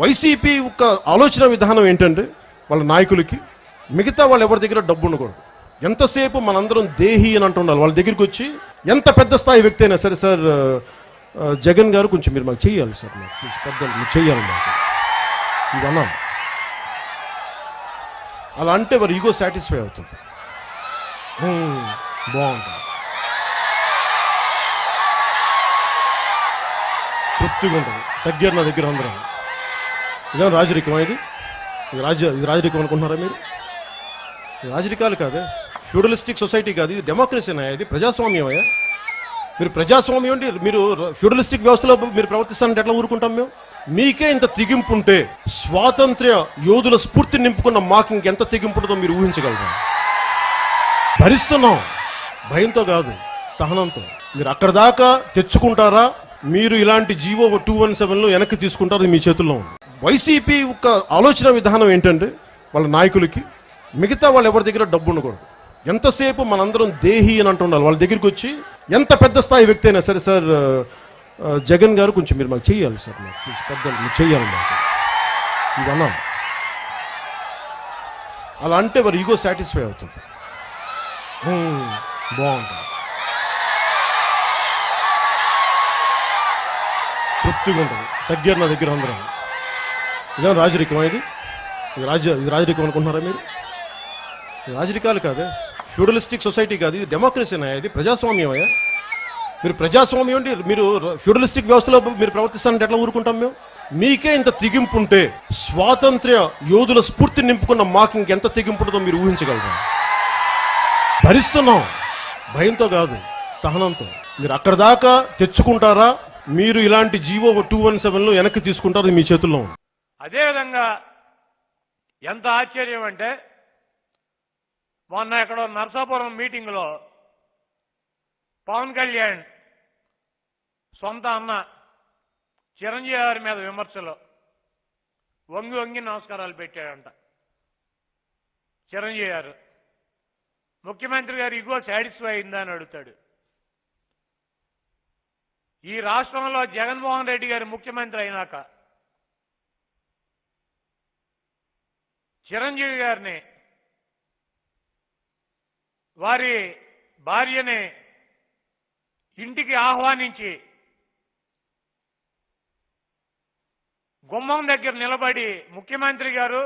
YCP ఒక ఆలోచన విధానం ఏంటంటే వాళ్ళ నాయకులకి మిగతా వాళ్ళు ఎవరి దగ్గర డబ్బు ఉండకూడదు. ఎంతసేపు మనందరం దేహి అని అంటుండాలి. వాళ్ళ దగ్గరికి వచ్చి ఎంత పెద్ద స్థాయి వ్యక్తి అయినా సరే, సార్ జగన్ గారు కొంచెం మీరు మాకు చేయాలి సార్, మాకు పెద్దలు మీరు చేయాలి మాకు ఇవన్నా. అలా అంటే వారు ఈగో సాటిస్ఫై అవుతుంది, బాగుంటుంది, తృప్తిగా ఉంటుంది. తగ్గారు నా దగ్గర అందరూ. ఇదేమో రాజరికమా? ఇది రాజరికం అనుకుంటున్నారా మీరు? రాజరికాలు కాదే, ఫ్యూడలిస్టిక్ సొసైటీ కాదు, ఇది డెమోక్రసీనా? ఇది ప్రజాస్వామ్యమయ్యా. మీరు ప్రజాస్వామ్యం అంటే మీరు ఫ్యూడలిస్టిక్ వ్యవస్థలో మీరు ప్రవర్తిస్తానంటే ఎట్లా ఊరుకుంటాం మేము? మీకే ఇంత తెగింపు ఉంటే స్వాతంత్ర్య యోధుల స్ఫూర్తిని నింపుకున్న మాకు ఇంకెంత తెగింపు ఉంటుందో మీరు ఊహించగలరా? భరిస్తున్నాం, భయంతో కాదు సహనంతో. మీరు అక్కడ దాకా తెచ్చుకుంటారా? మీరు ఇలాంటి జీవో 217లో వెనక్కి తీసుకుంటారు, మీ చేతుల్లో ఉంది. వైసీపీ ఒక ఆలోచన విధానం ఏంటంటే వాళ్ళ నాయకులకి మిగతా వాళ్ళు ఎవరి దగ్గర డబ్బు ఉండకూడదు. ఎంతసేపు మనందరం దేహి అని అంటుండాలి. వాళ్ళ దగ్గరికి వచ్చి ఎంత పెద్ద స్థాయి వ్యక్తి అయినా సరే, సార్ జగన్ గారు కొంచెం మీరు మాకు చేయాలి సార్, మాకు పెద్దలు మీరు చేయాలి మాకు ఇవన్నా. అలా అంటే వారు ఈగో సాటిస్ఫై అవుతుంది, బాగుంటుంది, తృప్తిగా ఉంటుంది. తగ్గారు నా దగ్గర అందరూ. ఇదేమో రాజరికమా? ఇది రాజరికం అనుకుంటున్నారా మీరు? రాజరికాలు కాదే, ఫ్యూడలిస్టిక్ సొసైటీ కాదు, ఇది డెమోక్రసీనా? ఇది ప్రజాస్వామ్యమయ్యా. మీరు ప్రజాస్వామ్యం అంటే మీరు ఫ్యూడలిస్టిక్ వ్యవస్థలో మీరు ప్రవర్తిస్తానంటే ఎట్లా ఊరుకుంటాం మేము? మీకే ఇంత తెగింపు ఉంటే స్వాతంత్ర్య యోధుల స్ఫూర్తిని నింపుకున్న మాకు ఇంకెంత తెగింపు ఉంటుందో మీరు ఊహించగలరా? భరిస్తున్నాం, భయంతో కాదు సహనంతో. మీరు అక్కడ దాకా తెచ్చుకుంటారా? మీరు ఇలాంటి జీవో 217లో వెనక్కి తీసుకుంటారు, మీ చేతుల్లో ఉంది. అదేవిధంగా ఎంత ఆశ్చర్యం అంటే, మొన్న ఎక్కడో నరసాపురం మీటింగ్లో పవన్ కళ్యాణ్ సొంత అన్న చిరంజీవి గారి మీద విమర్శలు వంగి వంగి నమస్కారాలు పెట్టాడంట చిరంజీవి గారు. ముఖ్యమంత్రి గారు ఇగో సాటిస్ఫై అయిందా అని అడుగుతాడు. ఈ రాష్ట్రంలో జగన్మోహన్ రెడ్డి గారు ముఖ్యమంత్రి అయినాక చిరంజీవి గారిని, వారి భార్యని ఇంటికి ఆహ్వానించి గుమ్మం దగ్గర నిలబడి ముఖ్యమంత్రి గారు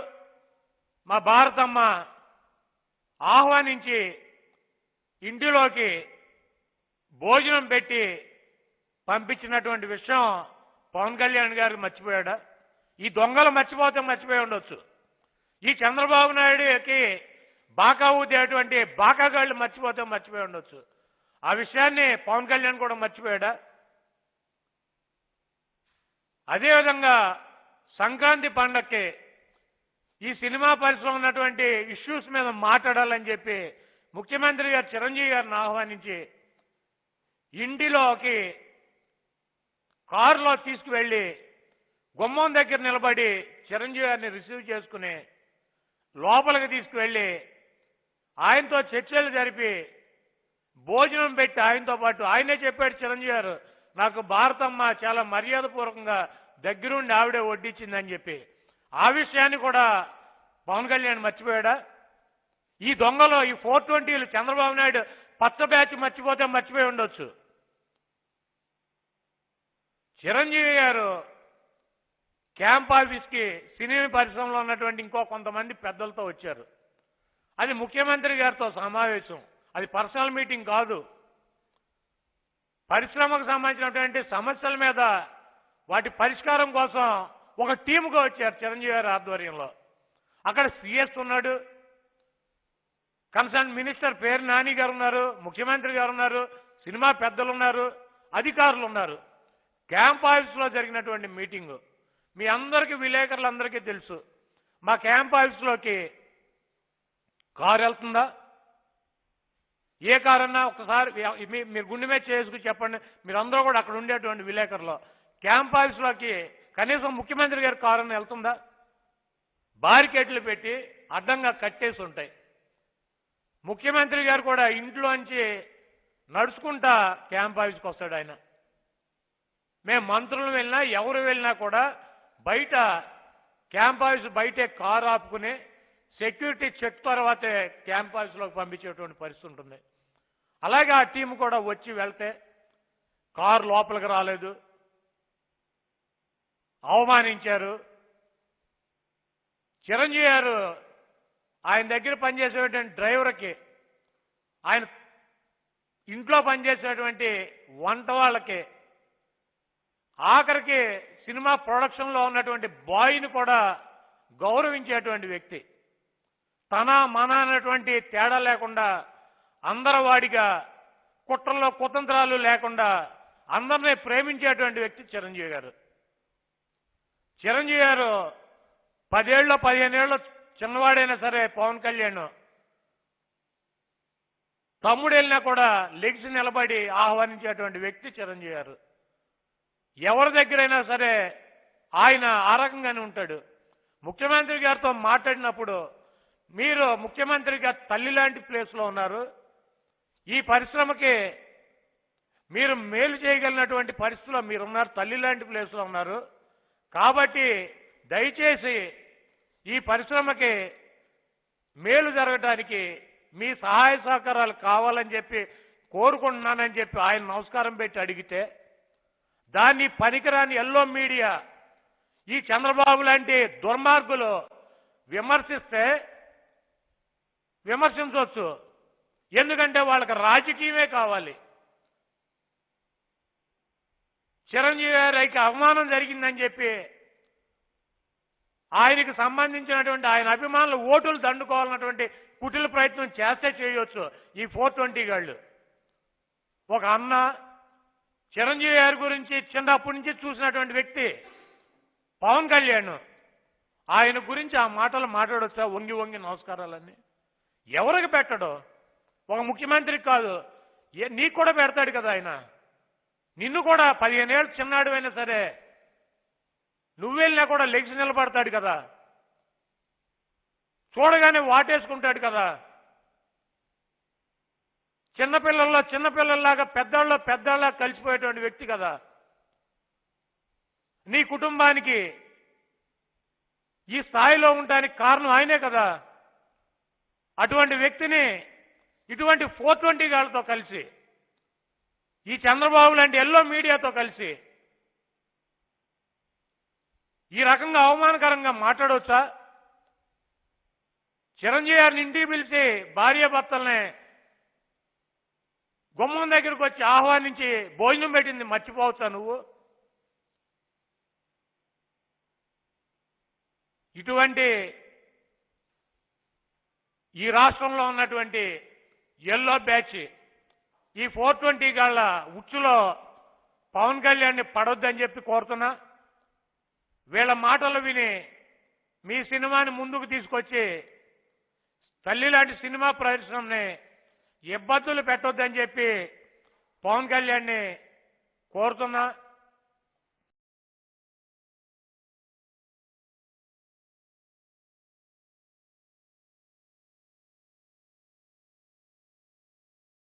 మా భారతమ్మ ఆహ్వానించి ఇంటిలోకి భోజనం పెట్టి పంపించినటువంటి విషయం పవన్ కళ్యాణ్ గారు మర్చిపోయాడా? ఈ దొంగలు మర్చిపోయి ఉండొచ్చు. ఈ చంద్రబాబు నాయుడుకి బాకా ఊదేటువంటి బాకాగాళ్ళు మర్చిపోయి ఉండొచ్చు. ఆ విషయాన్ని పవన్ కళ్యాణ్ కూడా మర్చిపోయాడా? అదేవిధంగా సంక్రాంతి పండక్కి ఈ సినిమా పరిశ్రమ ఉన్నటువంటి ఇష్యూస్ మీద మాట్లాడాలని చెప్పి ముఖ్యమంత్రి గారు చిరంజీవి గారిని ఆహ్వానించి ఇంటిలోకి కారులో తీసుకువెళ్ళి గుమ్మం దగ్గర నిలబడి చిరంజీవి గారిని రిసీవ్ చేసుకుని లోపలికి తీసుకువెళ్ళి ఆయనతో చర్చలు జరిపి భోజనం పెట్టి ఆయనతో పాటు ఆయనే చెప్పాడు చిరంజీవి గారు, నాకు భారతమ్మ చాలా మర్యాదపూర్వకంగా దగ్గరుండి ఆవిడే వడ్డించిందని చెప్పి. ఆ విషయాన్ని కూడా పవన్ కళ్యాణ్ మర్చిపోయాడా? ఈ దొంగలో ఈ 420లు చంద్రబాబు నాయుడు పచ్చ బ్యాచ్ మర్చిపోయి ఉండొచ్చు. చిరంజీవి గారు క్యాంప్ ఆఫీస్కి సినీ పరిశ్రమలో ఉన్నటువంటి ఇంకో కొంతమంది పెద్దలతో వచ్చారు. అది ముఖ్యమంత్రి గారితో సమావేశం, అది పర్సనల్ మీటింగ్ కాదు. పరిశ్రమకు సంబంధించినటువంటి సమస్యల మీద వాటి పరిష్కారం కోసం ఒక టీముగా వచ్చారు చిరంజీవి గారి ఆధ్వర్యంలో. అక్కడ సిఎస్ ఉన్నాడు, కన్సర్న్ మినిస్టర్ పేరు నాని గారు ఉన్నారు, ముఖ్యమంత్రి గారు ఉన్నారు, సినిమా పెద్దలు ఉన్నారు, అధికారులు ఉన్నారు. క్యాంప్ ఆఫీస్లో జరిగినటువంటి మీటింగు మీ అందరికీ, విలేకరులందరికీ తెలుసు. మా క్యాంప్ ఆఫీస్లోకి కారు వెళ్తుందా? ఏ కారు అన్నా ఒకసారి మీరు గుండె మీద చేసుకుని చెప్పండి. మీరందరూ కూడా అక్కడ ఉండేటువంటి విలేకరులు, క్యాంప్ ఆఫీస్లోకి కనీసం ముఖ్యమంత్రి గారి కారు అన్న వెళ్తుందా? బారికేట్లు పెట్టి అడ్డంగా కట్టేసి ఉంటాయి. ముఖ్యమంత్రి గారు కూడా ఇంట్లోంచి నడుచుకుంటా క్యాంప్ ఆఫీస్కి వస్తాడు ఆయన. మేము మంత్రులు వెళ్ళినా ఎవరు వెళ్ళినా కూడా బయట క్యాంప్ ఆఫీస్ బయటే కారు ఆపుకుని సెక్యూరిటీ చెక్ తర్వాతే క్యాంప్ ఆఫీస్లోకి పంపించేటువంటి పరిస్థితి ఉంటుంది. అలాగే ఆ టీం కూడా వచ్చి వెళ్తే కారు లోపలికి రాలేదు, అవమానించారు. చిరంజీవి గారు ఆయన దగ్గర పనిచేసేటువంటి డ్రైవర్కి, ఆయన ఇంట్లో పనిచేసేటువంటి వంట వాళ్ళకి, ఆఖరికి సినిమా ప్రొడక్షన్లో ఉన్నటువంటి బాయ్ని కూడా గౌరవించేటువంటి వ్యక్తి. తన మన అనేటువంటి తేడా లేకుండా అందరవాడిగా, కుట్రల్లో కుతంత్రాలు లేకుండా అందరినీ ప్రేమించేటువంటి వ్యక్తి చిరంజీవి గారు. చిరంజీవి గారు 10 ఏళ్ళు 15 ఏళ్ళు చిన్నవాడైనా సరే పవన్ కళ్యాణ్ తమ్ముడు వెళ్ళినా కూడా లెగిసి నిలబడి ఆహ్వానించేటువంటి వ్యక్తి చిరంజీవి గారు. ఎవరి దగ్గరైనా సరే ఆయన ఆ రకంగానే ఉంటాడు. ముఖ్యమంత్రి గారితో మాట్లాడినప్పుడు, మీరు ముఖ్యమంత్రి గారి తల్లి లాంటి ప్లేస్లో ఉన్నారు, ఈ పరిశ్రమకి మీరు మేలు చేయగలిగినటువంటి పరిస్థితిలో మీరున్నారు, తల్లి లాంటి ప్లేస్లో ఉన్నారు, కాబట్టి దయచేసి ఈ పరిశ్రమకి మేలు జరగడానికి మీ సహాయ సహకారాలు కావాలని చెప్పి కోరుకుంటున్నానని చెప్పి ఆయన నమస్కారం పెట్టి అడిగితే, దాన్ని పనికిరాని ఎల్లో మీడియా ఈ చంద్రబాబు లాంటి దుర్మార్గులు విమర్శిస్తే విమర్శించవచ్చు, ఎందుకంటే వాళ్ళకి రాజకీయమే కావాలి. చిరంజీవి గారికి అవమానం జరిగిందని చెప్పి ఆయనకి సంబంధించినటువంటి ఆయన అభిమానులు ఓటులు దండుకోవాలన్నటువంటి కుటిల ప్రయత్నం చేస్తే చేయొచ్చు ఈ 420 గాళ్ళు. ఒక అన్న చిరంజీవి గారి గురించి చిన్నప్పటి నుంచి చూసినటువంటి వ్యక్తి పవన్ కళ్యాణ్, ఆయన గురించి ఆ మాటలు మాట్లాడొచ్చా? వంగి వంగి నమస్కారాలన్నీ ఎవరికి పెట్టడు? ఒక ముఖ్యమంత్రికి కాదు, నీకు కూడా పెడతాడు కదా ఆయన. నిన్ను కూడా 15 ఏళ్ళు చిన్నాడు అయినా సరే నువ్వు వెళ్ళినా కూడా లెగిసి నిలబడతాడు కదా, చూడగానే వాటేసుకుంటాడు కదా. చిన్నపిల్లల్లో చిన్నపిల్లల్లాగా, పెద్దవాళ్ళలో పెద్దవాళ్ళ కలిసిపోయేటువంటి వ్యక్తి కదా. నీ కుటుంబానికి ఈ స్థాయిలో ఉండడానికి కారణం ఆయనే కదా. అటువంటి వ్యక్తిని ఇటువంటి 420 గాళ్ళతో కలిసి, ఈ చంద్రబాబు లాంటి ఎల్లో మీడియాతో కలిసి ఈ రకంగా అవమానకరంగా మాట్లాడవచ్చా? చిరంజీవి గారిని ఇంటికి పిలిచి భార్యాభర్తల్ని గుమ్మం దగ్గరికి వచ్చి ఆహ్వానించి భోజనం పెట్టింది మర్చిపోవచ్చా నువ్వు? ఇటువంటి ఈ రాష్ట్రంలో ఉన్నటువంటి ఎల్లో బ్యాచ్ ఈ 420 గాళ్ళ ఉచ్చులో పవన్ కళ్యాణ్ని పడొద్దని చెప్పి కోరుతున్నా. వీళ్ళ మాటలు విని మీ సినిమాని ముందుకు తీసుకొచ్చి తల్లి లాంటి సినిమా పరిశ్రమని ఇబ్బందులు పెట్టొద్దని చెప్పి పవన్ కళ్యాణ్ని కోరుతున్నా.